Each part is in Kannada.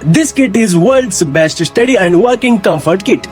This kit is world's best study and working comfort kit.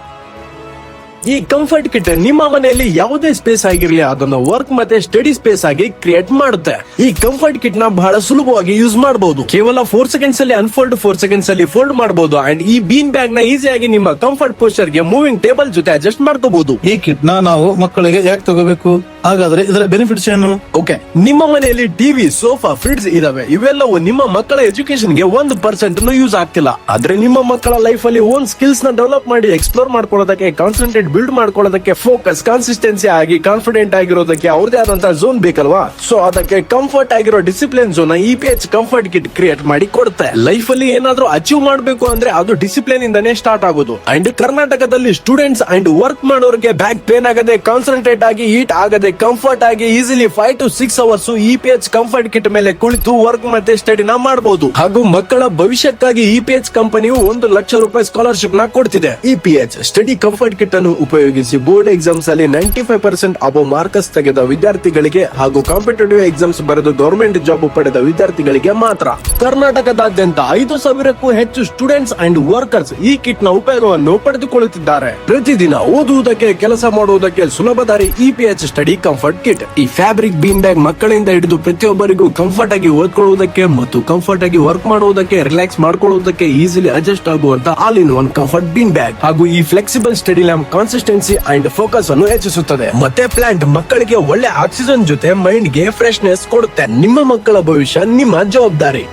ಈ ಕಂಫರ್ಟ್ ಕಿಟ್ ನಿಮ್ಮ ಮನೆಯಲ್ಲಿ ಯಾವುದೇ ಸ್ಪೇಸ್ ಆಗಿರಲಿ ಅದನ್ನ ವರ್ಕ್ ಮತ್ತೆ ಸ್ಟಡಿ ಸ್ಪೇಸ್ ಆಗಿ ಕ್ರಿಯೇಟ್ ಮಾಡುತ್ತೆ. ಈ ಕಂಫರ್ಟ್ ಕಿಟ್ ನ ಬಹಳ ಸುಲಭವಾಗಿ ಯೂಸ್ ಮಾಡಬಹುದು. ಕೇವಲ 4 ಸೆಕೆಂಡ್ಸ್ ಅಲ್ಲಿ ಅನ್ಫೋಲ್ಡ್, 4 ಸೆಕೆಂಡ್ಸ್ ಅಲ್ಲಿ ಫೋಲ್ಡ್ ಮಾಡಬಹುದು. ಅಂಡ್ ಈ ಬೀನ್ ಬ್ಯಾಗ್ ನ ಈಸಿಯಾಗಿ ನಿಮ್ಮ ಕಂಫರ್ಟ್ ಪೋಸ್ಚರ್ ಗೆ ಮೂವಿಂಗ್ ಟೇಬಲ್ ಜೊತೆ ಅಡ್ಜಸ್ಟ್ ಮಾಡ್ಕೋಬಹುದು. ಈ ಕಿಟ್ ನ ನಾವು ಮಕ್ಕಳಿಗೆ ಯಾಕೆ ತಗೋಬೇಕು? ಹಾಗಾದ್ರೆ ಇದರ ಬೆನಿಫಿಟ್ಸ್ ಏನು? ಓಕೆ, ನಿಮ್ಮ ಮನೆಯಲ್ಲಿ ಟಿವಿ, ಸೋಫಾ, ಫ್ರಿಡ್ಜ್ ಇದಾವೆ. ಇವೆಲ್ಲವೂ ನಿಮ್ಮ ಮಕ್ಕಳ ಎಜುಕೇಶನ್ ಗೆ 1% ಯೂಸ್ ಆಗ್ತಿಲ್ಲ. ಆದ್ರೆ ನಿಮ್ಮ ಮಕ್ಕಳ ಲೈಫ್ ಅಲ್ಲಿ ಓನ್ ಸ್ಕಿಲ್ಸ್ ನ ಡೆವಲಪ್ ಮಾಡಿ ಎಕ್ಸ್ಪ್ಲೋರ್ ಮಾಡ್ಕೊಳ್ಳೋದಕ್ಕೆ, ಕಾನ್ಸಂಟ್ರೇಟ್ ಬಿಲ್ಡ್ ಮಾಡ್ಕೊಳ್ಳೋದಕ್ಕೆ, ಫೋಕಸ್, ಕನ್ಸಿಸ್ಟೆನ್ಸಿ ಆಗಿ ಕಾನ್ಫಿಡೆಂಟ್ ಆಗಿರೋದಕ್ಕೆ ಅವ್ರದೇ ಆದಂತಹ ಝೋನ್ ಬೇಕಲ್ವಾ? ಸೊ ಅದಕ್ಕೆ ಕಂಫರ್ಟ್ ಆಗಿರೋ discipline zone EPH comfort kit create ಮಾಡಿ ಕೊಡುತ್ತೆ. ಲೈಫ್ ಅಲ್ಲಿ ಏನಾದ್ರೂ ಅಚೀವ್ ಮಾಡಬೇಕು ಅಂದ್ರೆ ಅದು ಡಿಸಿಪ್ಲಿನ್ ಇಂದಾನೇ ಸ್ಟಾರ್ಟ್ ಆಗೋದು. ಅಂಡ್ ಕರ್ನಾಟಕದಲ್ಲಿ ಸ್ಟೂಡೆಂಟ್ಸ್ ಅಂಡ್ ವರ್ಕ್ ಮಾಡೋರಿಗೆ ಬ್ಯಾಕ್ ಪೇನ್ ಆಗದೆ, ಕಾನ್ಸಂಟ್ರೇಟ್ ಆಗಿ ಹೀಟ್ ಆಗದೆ, ಕಂಫರ್ಟ್ ಆಗಿ easily 5 to 6 hours EPH comfort kit ಮೇಲೆ ಕುಳಿತು ವರ್ಕ್ ಮತ್ತೆ ಸ್ಟಡಿನ ಮಾಡಬಹುದು. ಹಾಗೂ ಮಕ್ಕಳ ಭವಿಷ್ಯಕ್ಕಾಗಿ EPH ಕಂಪನಿಯು 1 ಲಕ್ಷ ರೂಪಾಯಿ ಸ್ಕಾಲರ್ಶಿಪ್ ನ ಕೊಡ್ತಿದೆ. EPH ಸ್ಟಡಿ ಕಂಫರ್ಟ್ ಕಿಟ್ ಅನ್ನು ಉಪಯೋಗಿಸಿ ಬೋರ್ಡ್ ಎಕ್ಸಾಮ್ಸ್ ಅಲ್ಲಿ 95% ಅಬವ್ ಮಾರ್ಕ್ಸ್ ತೆಗೆದ ವಿದ್ಯಾರ್ಥಿಗಳಿಗೆ ಹಾಗೂ ಕಾಂಪಿಟೇಟಿವ್ ಎಕ್ಸಾಮ್ಸ್ ಬರೆದು ಗವರ್ಮೆಂಟ್ ಜಾಬ್ ಪಡೆದ ವಿದ್ಯಾರ್ಥಿಗಳಿಗೆ ಮಾತ್ರ. ಕರ್ನಾಟಕದಾದ್ಯಂತ 5,000ಕ್ಕೂ ಹೆಚ್ಚು ಸ್ಟೂಡೆಂಟ್ಸ್ ಅಂಡ್ ವರ್ಕರ್ಸ್ ಈ ಕಿಟ್ ನ ಉಪಯೋಗವನ್ನು ಪಡೆದುಕೊಳ್ಳುತ್ತಿದ್ದಾರೆ. ಪ್ರತಿದಿನ ಓದುವುದಕ್ಕೆ, ಕೆಲಸ ಮಾಡುವುದಕ್ಕೆ ಸುಲಭ ದಾರಿ EPH ಸ್ಟಡಿ ಕಂಫರ್ಟ್ ಕಿಟ್. ಈ ಫ್ಯಾಬ್ರಿಕ್ ಬೀನ್ ಬ್ಯಾಗ್ ಮಕ್ಕಳಿಂದ ಹಿಡಿದು ಪ್ರತಿಯೊಬ್ಬರಿಗೂ ಕಂಫರ್ಟ್ ಆಗಿ ಓದ್ಕೊಳ್ಳುವುದಕ್ಕೆ ಮತ್ತು ಕಂಫರ್ಟ್ ಆಗಿ ವರ್ಕ್ ಮಾಡುವುದಕ್ಕೆ, ರಿಲ್ಯಾಕ್ಸ್ ಮಾಡ್ಕೊಳ್ಳುವುದಕ್ಕೆ ಈಸಿಲಿ ಅಡ್ಜಸ್ಟ್ ಆಗುವಂತ all in one comfort bean bag. ಹಾಗೂ ಈ flexible study lamp consistency and focus ಅನ್ನು ಹೆಚ್ಚಿಸುತ್ತದೆ. ಮತ್ತೆ ಪ್ಲಾಂಟ್ ಮಕ್ಕಳಿಗೆ ಒಳ್ಳೆ ಆಕ್ಸಿಜನ್ ಜೊತೆ ಮೈಂಡ್ ಗೆ ಫ್ರೆಶ್ನೆಸ್ ಕೊಡುತ್ತೆ. ನಿಮ್ಮ ಮಕ್ಕಳ ಭವಿಷ್ಯ ನಿಮ್ಮ ಜವಾಬ್ದಾರಿ.